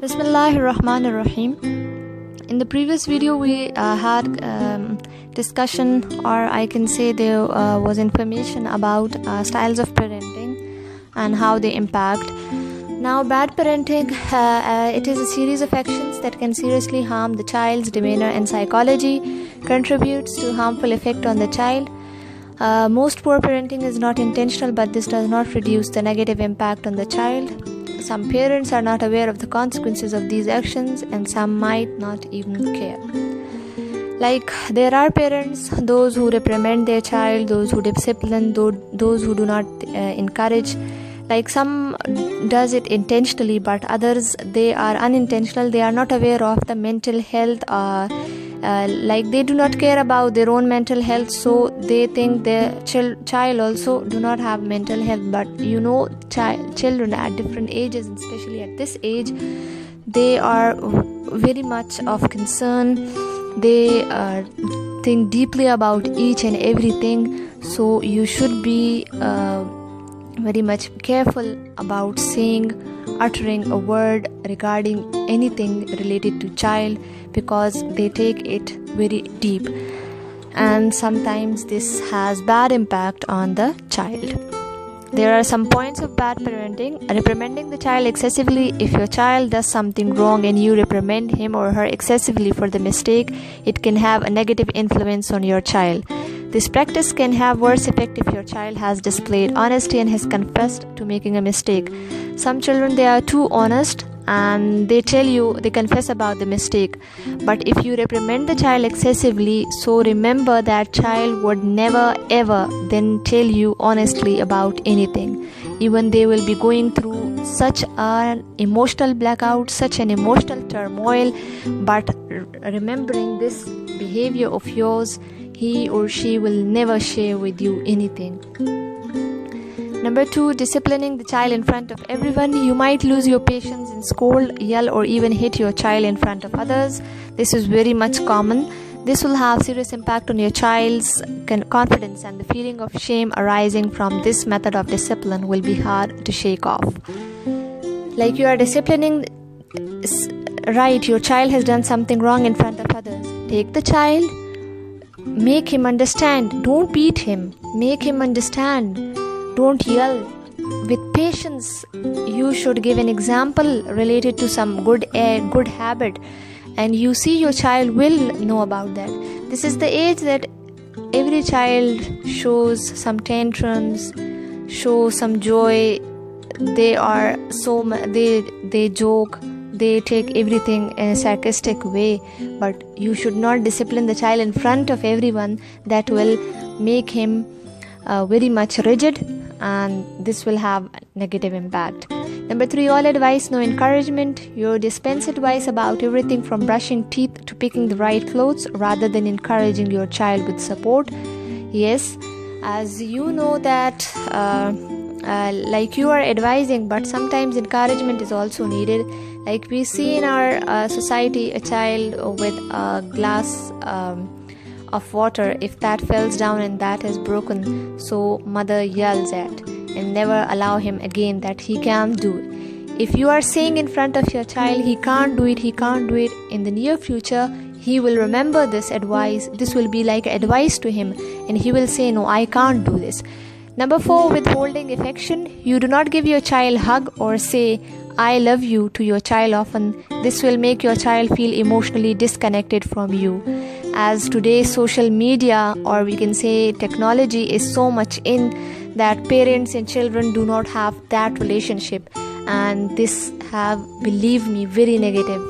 Bismillahirrahmanirrahim. In the previous video we had discussion, or I can say there was information about styles of parenting and how they impact. Now, bad parenting, it is a series of actions that can seriously harm the child's demeanor and psychology, contributes to harmful effect on the child. Most poor parenting is not intentional, but this does not reduce the negative impact on the child. Some parents are not aware of the consequences of these actions, and some might not even care. Like, there are parents, those who reprimand their child, those who discipline, those who do not encourage. Like, some does it intentionally, but others, they are unintentional. They are not aware of the mental health, like they do not care about their own mental health, so they think their child also do not have mental health. But children at different ages, especially at this age, they are very much of concern. They think deeply about each and everything, so you should be very much careful about uttering a word regarding anything related to child, because they take it very deep, and sometimes this has bad impact on the child. There are some points of bad parenting. Reprimanding the child excessively. If your child does something wrong and you reprimand him or her excessively for the mistake, it can have a negative influence on your child. This practice can have worse effect if your child has displayed honesty and has confessed to making a mistake. Some children, they are too honest and they confess about the mistake. But if you reprimand the child excessively, so remember that child would never ever then tell you honestly about anything. Even they will be going through such an emotional blackout, such an emotional turmoil, but remembering this behavior of yours, he or she will never share with you anything. Number 2, disciplining the child in front of everyone. You might lose your patience and scold, yell, or even hit your child in front of others. This is very much common. This will have serious impact on your child's confidence, and the feeling of shame arising from this method of discipline will be hard to shake off. Like, you are disciplining, right, your child has done something wrong in front of others. Take the child, make him understand. Don't beat him. Make him understand. Don't yell. With patience, you should give an example related to some good habit, and you see your child will know about that. This is the age that every child shows some tantrums, show some joy. They are they joke. They take everything in a sarcastic way, but you should not discipline the child in front of everyone. That will make him very much rigid, and this will have negative impact. Number 3, all advice, no encouragement. You dispense advice about everything from brushing teeth to picking the right clothes, rather than encouraging your child with support. Yes, as you know that like, you are advising, but sometimes encouragement is also needed. Like, we see in our society, a child with a glass of water, if that falls down and that is broken, so mother yells at and never allow him again that he can't do it. If you are saying in front of your child, he can't do it, in the near future, he will remember this advice. This will be like advice to him, and he will say, no, I can't do this. Number 4, withholding affection. You do not give your child hug or say I love you to your child often. This will make your child feel emotionally disconnected from you. As today's social media, or we can say technology, is so much in that parents and children do not have that relationship, and this have, believe me, very negative,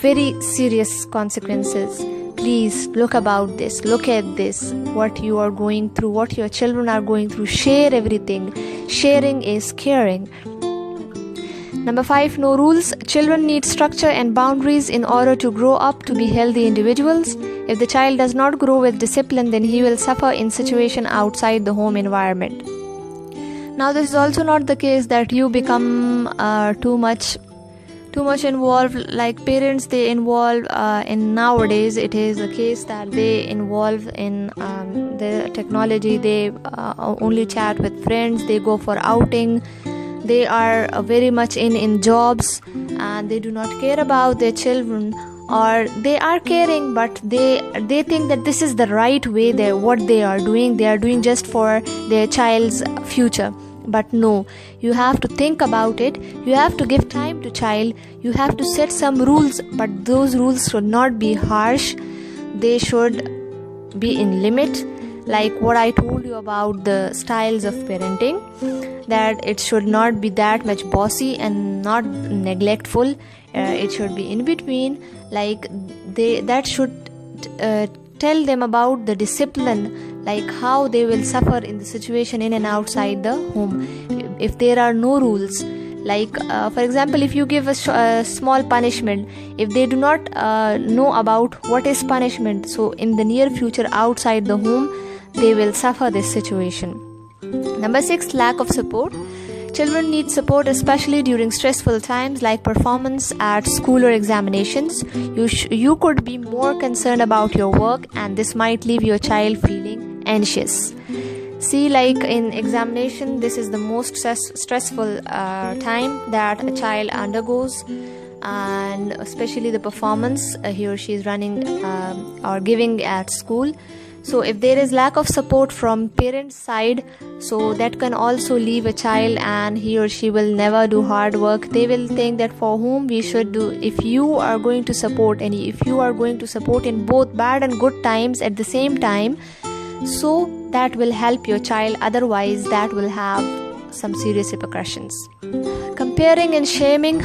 very serious consequences. Please look about this, look at this, what you are going through, what your children are going through. Share everything. Sharing is caring. Number 5, no rules. Children need structure and boundaries in order to grow up to be healthy individuals. If the child does not grow with discipline, then he will suffer in situation outside the home environment. Now, this is also not the case that you become too much involved. Like, parents, they involve in nowadays, it is a case that they involve in the technology. They only chat with friends, they go for outing, they are very much in jobs, and they do not care about their children, or they are caring, but they think that this is the right way. What they are doing just for their child's future. But no, you have to think about it. You have to give time to child. You have to set some rules, but those rules should not be harsh. They should be in limit, like what I told you about the styles of parenting, that it should not be that much bossy and not neglectful. It should be in between, like that should tell them about the discipline, like how they will suffer in the situation in and outside the home if there are no rules. Like for example, if you give a small punishment, if they do not know about what is punishment, so in the near future outside the home they will suffer this situation. Number 6, lack of support. Children need support, especially during stressful times like performance at school or examinations. You could be more concerned about your work, and this might leave your child feeling anxious. See, like in examination, this is the most stressful time that a child undergoes, and especially the performance he or she is running or giving at school. So if there is lack of support from parents' side, so that can also leave a child, and he or she will never do hard work. They will think that for whom we should do. If you are going to support if you are going to support in both bad and good times at the same time, so that will help your child. Otherwise that will have some serious repercussions. Comparing and shaming,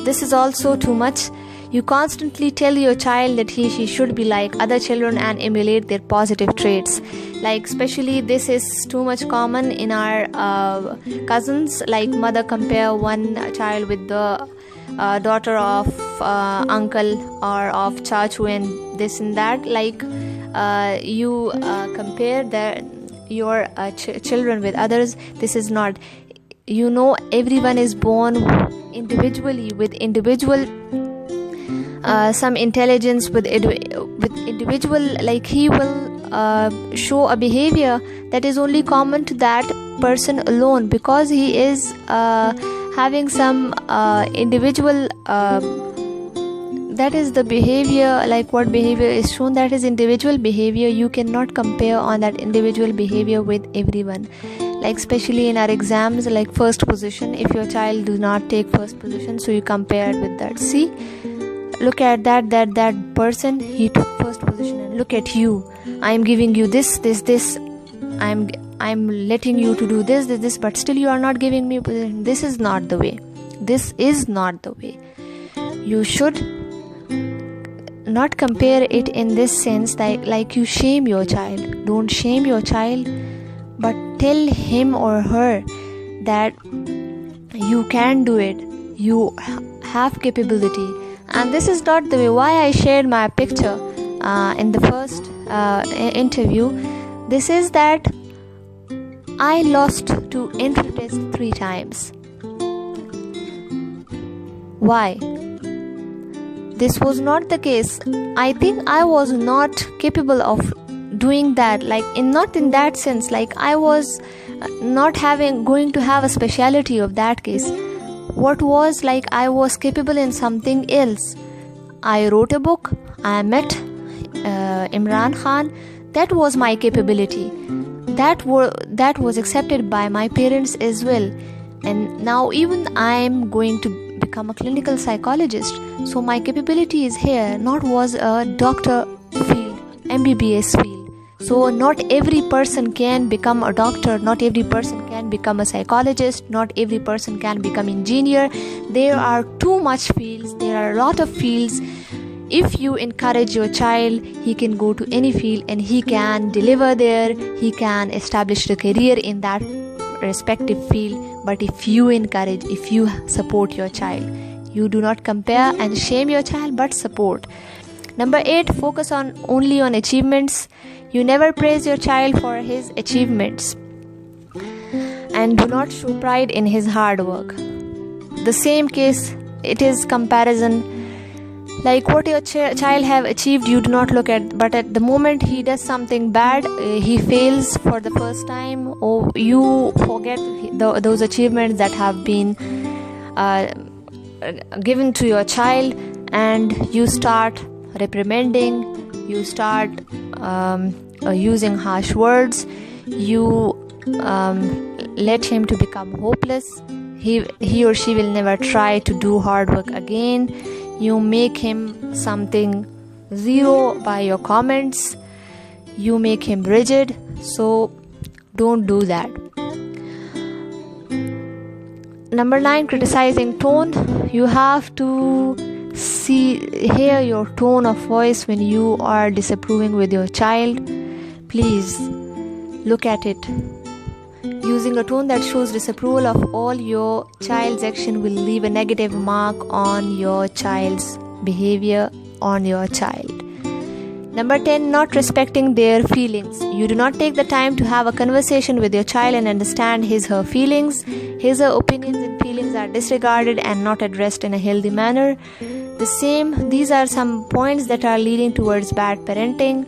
this is also too much. You constantly tell your child that she should be like other children and emulate their positive traits. Like especially this is too much common in our cousins, like mother compare one child with the daughter of uncle or of chachu and this and that. Like you compare your children with others. This is not, everyone is born individually with individual some intelligence, with individual, like he will show a behavior that is only common to that person alone, because he is having some individual that is the behavior, like what behavior is shown, that is individual behavior. You cannot compare on that individual behavior with everyone. Like especially in our exams, like first position, if your child do not take first position, so you compare it with that. See, look at that person, he took first position, and look at you, I am giving you this, I'm letting you to do this, but still you are not giving me position. This is not the way. You should not compare it in this sense that like you shame your child. Don't shame your child, but tell him or her that you can do it, you have capability. And this is not the way. Why I shared my picture in the first interview, this is that I lost to entry test 3 times. Why? This was not the case. I think I was not capable of doing that, like not in that sense, like I was not going to have a speciality of that case. What was, like I was capable in something else. I wrote a book, I met Imran Khan. That was my capability. That was accepted by my parents as well. And now even I am going to become a clinical psychologist. So my capability is here, not was a doctor field, MBBS field. So not every person can become a doctor, not every person can become a psychologist, not every person can become engineer. There are too much fields, there are a lot of fields. If you encourage your child, he can go to any field and he can deliver there, he can establish a career in that respective field. But if you encourage, if you support your child, you do not compare and shame your child, but support. Number 8, focus only on achievements. You never praise your child for his achievements, and do not show pride in his hard work. The same case, it is comparison. Like what your child have achieved, you do not look at, but at the moment he does something bad, he fails for the first time, or you forget those achievements that have been given to your child, and you start reprimanding, you start using harsh words, you let him to become hopeless. He or she will never try to do hard work again. You make him something zero by your comments. You make him rigid. So don't do that. Number 9, criticizing tone. You have to hear your tone of voice when you are disapproving with your child. Please look at it. Using a tone that shows disapproval of all your child's action will leave a negative mark on your child's behavior, on your child. Number 10, not respecting their feelings. You do not take the time to have a conversation with your child and understand his/her feelings. His/her opinions and feelings are disregarded and not addressed in a healthy manner. These are some points that are leading towards bad parenting.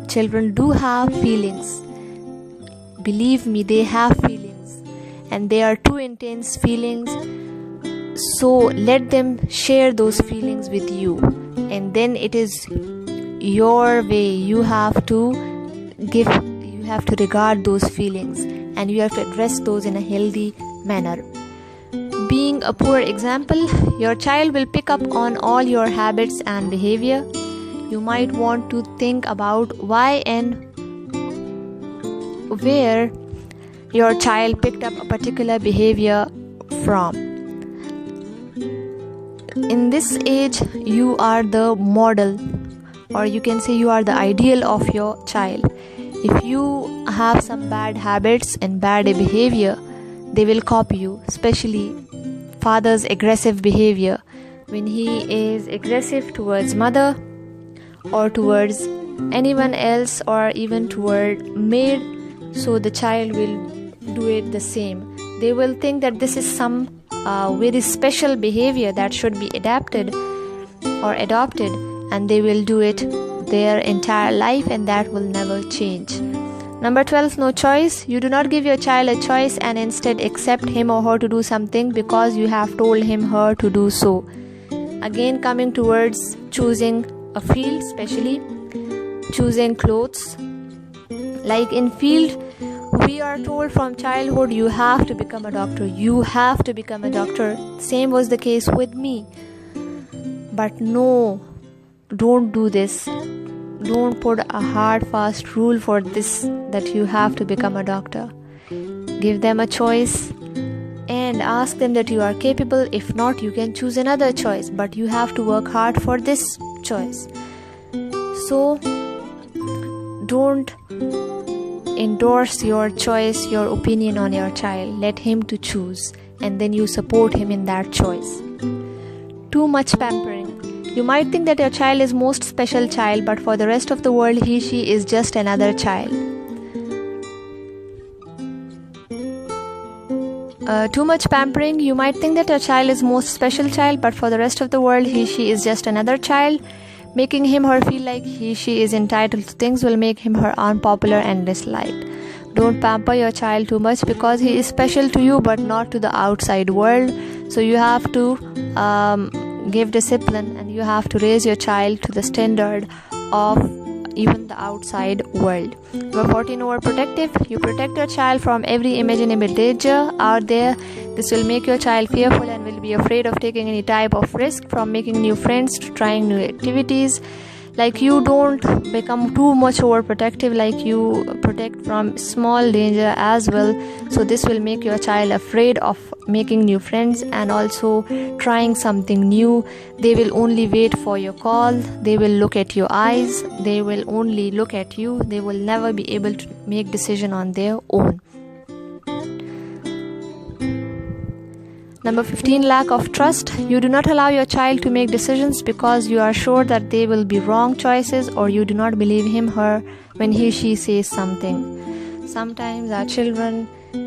Children do have feelings. Believe me, they have feelings, and they are too intense feelings. So let them share those feelings with you, and then it is your way. You have to regard those feelings, and you have to address those in a healthy manner. Being a poor example, your child will pick up on all your habits and behavior. You might want to think about why and where your child picked up a particular behavior from. In this age, you are the model, or you can say you are the ideal of your child. If you have some bad habits and bad behavior, they will copy you, especially father's aggressive behavior. When he is aggressive towards mother or towards anyone else, or even toward maid, so the child will do it the same. They will think that this is some very special behavior that should be adapted or adopted, and they will do it their entire life, and that will never change. Number 12, no choice. You do not give your child a choice and instead accept him or her to do something because you have told him/her to do so. Again, coming towards choosing a field, especially choosing clothes. Like in field, we are told from childhood, you have to become a doctor. You have to become a doctor. Same was the case with me. But no, don't do this. Don't put a hard, fast rule for this, that you have to become a doctor. Give them a choice and ask them that you are capable. If not, you can choose another choice, but you have to work hard for this choice. So don't endorse your choice, your opinion on your child. Let him to choose, and then you support him in that choice. Too much pampering. You might think that your child is most special child, but for the rest of the world, he/she is just another child. Too much pampering. You might think that your child is most special child, but for the rest of the world, he/she is just another child. Making him/her feel like he/she is entitled to things will make him/her unpopular and disliked. Don't pamper your child too much, because he is special to you but not to the outside world. So you have to give discipline, and you have to raise your child to the standard of even the outside world. Number 14, overprotective. You protect your child from every imaginable danger out there. This will make your child fearful and will be afraid of taking any type of risk, from making new friends to trying new activities. Like, you don't become too much overprotective, like you protect from small danger as well. So this will make your child afraid of making new friends and also trying something new. They will only wait for your call. They will look at your eyes. They will only look at you. They will never be able to make decision on their own. Number 15, lack of trust. You do not allow your child to make decisions because you are sure that they will be wrong choices, or you do not believe him/her when he/she says something. Sometimes our children,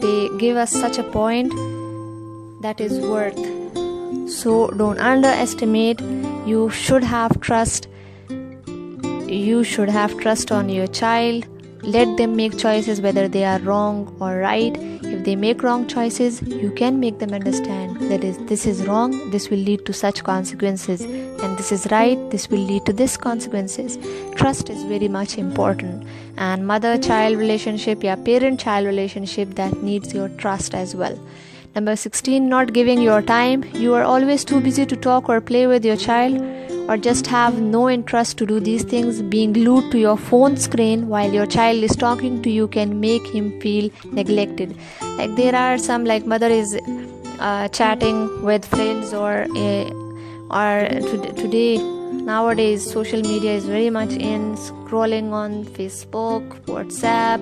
they give us such a point that is worth So don't underestimate. You should have trust on your child. Let them make choices whether they are wrong or right. If they make wrong choices, you can make them understand that this is wrong, this will lead to such consequences, and this is right, this will lead to this consequences. Trust is very much important, and mother-child relationship, parent-child relationship, that needs your trust as well. Number 16, not giving your time. You are always too busy to talk or play with your child, or just have no interest to do these things. Being glued to your phone screen while your child is talking to you can make him feel neglected. Like there are some, like mother is chatting with friends, or today nowadays social media is very much in, scrolling on Facebook, WhatsApp,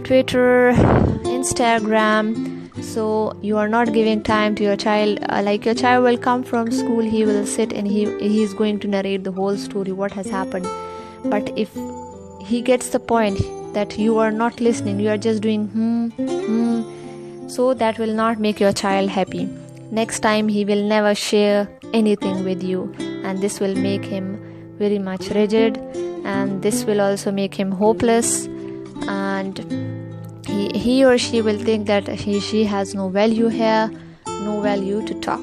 Twitter, Instagram. So you are not giving time to your child. Like your child will come from school, he will sit and he is going to narrate the whole story, what has happened. But if he gets the point that you are not listening, you are just doing so that will not make your child happy. Next time he will never share anything with you, and this will make him very much rigid, and this will also make him hopeless, and he or she will think that she has no value here, no value to talk.